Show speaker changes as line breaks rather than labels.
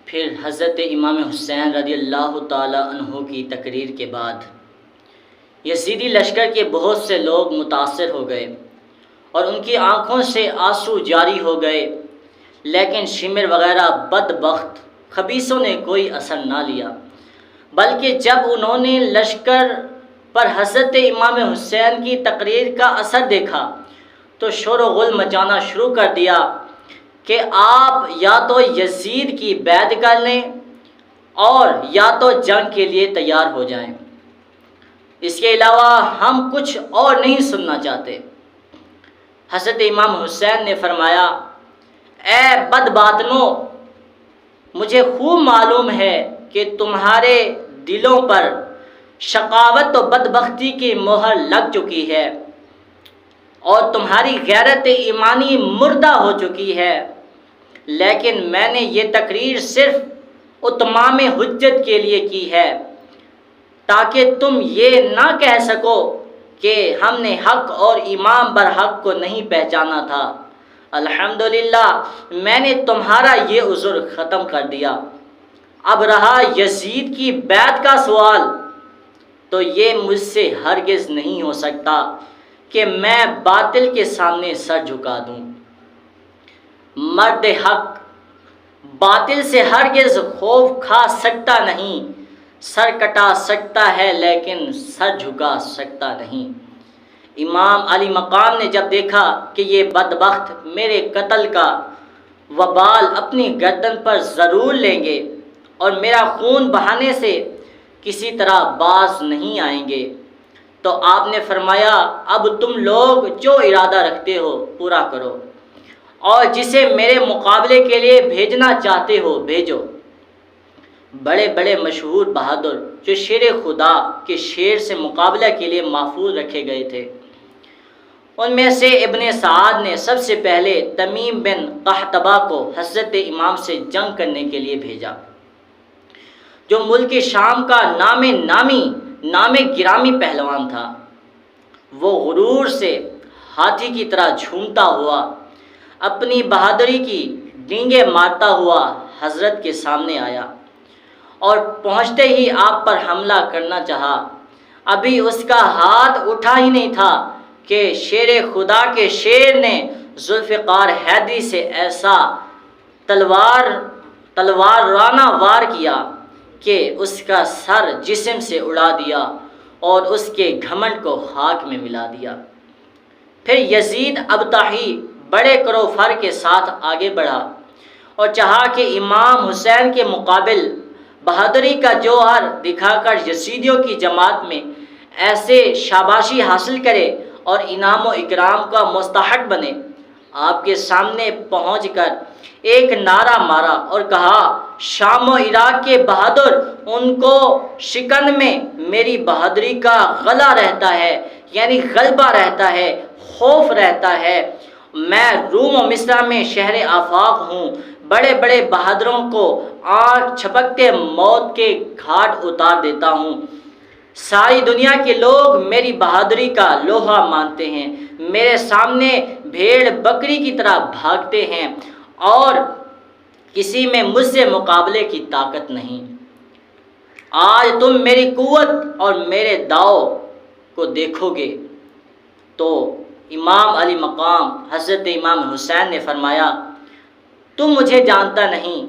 پھر حضرت امام حسین رضی اللہ تعالی عنہ کی تقریر کے بعد یزیدی لشکر کے بہت سے لوگ متاثر ہو گئے اور ان کی آنکھوں سے آنسو جاری ہو گئے، لیکن شمر وغیرہ بدبخت خبیثوں نے کوئی اثر نہ لیا، بلکہ جب انہوں نے لشکر پر حضرت امام حسین کی تقریر کا اثر دیکھا تو شور و غل مچانا شروع کر دیا کہ آپ یا تو یزید کی بیعت کر لیں اور یا تو جنگ کے لیے تیار ہو جائیں، اس کے علاوہ ہم کچھ اور نہیں سننا چاہتے۔ حضرت امام حسین نے فرمایا، اے بدباطنو، مجھے خوب معلوم ہے کہ تمہارے دلوں پر شقاوت و بدبختی کی مہر لگ چکی ہے اور تمہاری غیرت ایمانی مردہ ہو چکی ہے، لیکن میں نے یہ تقریر صرف اتمام حجت کے لیے کی ہے تاکہ تم یہ نہ کہہ سکو کہ ہم نے حق اور امام برحق کو نہیں پہچانا تھا۔ الحمدللہ میں نے تمہارا یہ عذر ختم کر دیا۔ اب رہا یزید کی بیعت کا سوال، تو یہ مجھ سے ہرگز نہیں ہو سکتا کہ میں باطل کے سامنے سر جھکا دوں۔ مرد حق باطل سے ہرگز خوف کھا سکتا نہیں، سر کٹا سکتا ہے لیکن سر جھکا سکتا نہیں۔ امام علی مقام نے جب دیکھا کہ یہ بدبخت میرے قتل کا وبال اپنی گردن پر ضرور لیں گے اور میرا خون بہانے سے کسی طرح باز نہیں آئیں گے، تو آپ نے فرمایا، اب تم لوگ جو ارادہ رکھتے ہو پورا کرو اور جسے میرے مقابلے کے لیے بھیجنا چاہتے ہو بھیجو۔ بڑے بڑے مشہور بہادر جو شیر خدا کے شیر سے مقابلہ کے لیے محفوظ رکھے گئے تھے، ان میں سے ابن سعد نے سب سے پہلے تمیم بن قحطبہ کو حضرت امام سے جنگ کرنے کے لیے بھیجا، جو ملک شام کا نام گرامی پہلوان تھا۔ وہ غرور سے ہاتھی کی طرح جھومتا ہوا اپنی بہادری کی ڈینگیں مارتا ہوا حضرت کے سامنے آیا اور پہنچتے ہی آپ پر حملہ کرنا چاہا۔ ابھی اس کا ہاتھ اٹھا ہی نہیں تھا کہ شیر خدا کے شیر نے ذوالفقار حیدری سے ایسا تلوارانہ وار کیا کہ اس کا سر جسم سے اڑا دیا اور اس کے گھمنڈ کو خاک میں ملا دیا۔ پھر یزید ابطحی بڑے کرو فر کے ساتھ آگے بڑھا اور چاہا کہ امام حسین کے مقابل بہادری کا جوہر دکھا کر یزیدیوں کی جماعت میں ایسے شاباشی حاصل کرے اور انعام و اکرام کا مستحق بنے۔ آپ کے سامنے پہنچ کر ایک نعرہ مارا اور کہا، شام و عراق کے بہادر، ان کو شکن میں میری بہادری کا غلہ رہتا ہے، یعنی غلبہ رہتا ہے، خوف رہتا ہے۔ میں روم و مصر میں شہر آفاق ہوں، بڑے بڑے بہادروں کو آنکھ چھپکتے موت کے گھاٹ اتار دیتا ہوں۔ ساری دنیا کے لوگ میری بہادری کا لوہا مانتے ہیں، میرے سامنے بھیڑ بکری کی طرح بھاگتے ہیں اور کسی میں مجھ سے مقابلے کی طاقت نہیں۔ آج تم میری قوت اور میرے داؤ کو دیکھو گے۔ تو امام علی مقام حضرت امام حسین نے فرمایا، تم مجھے جانتا نہیں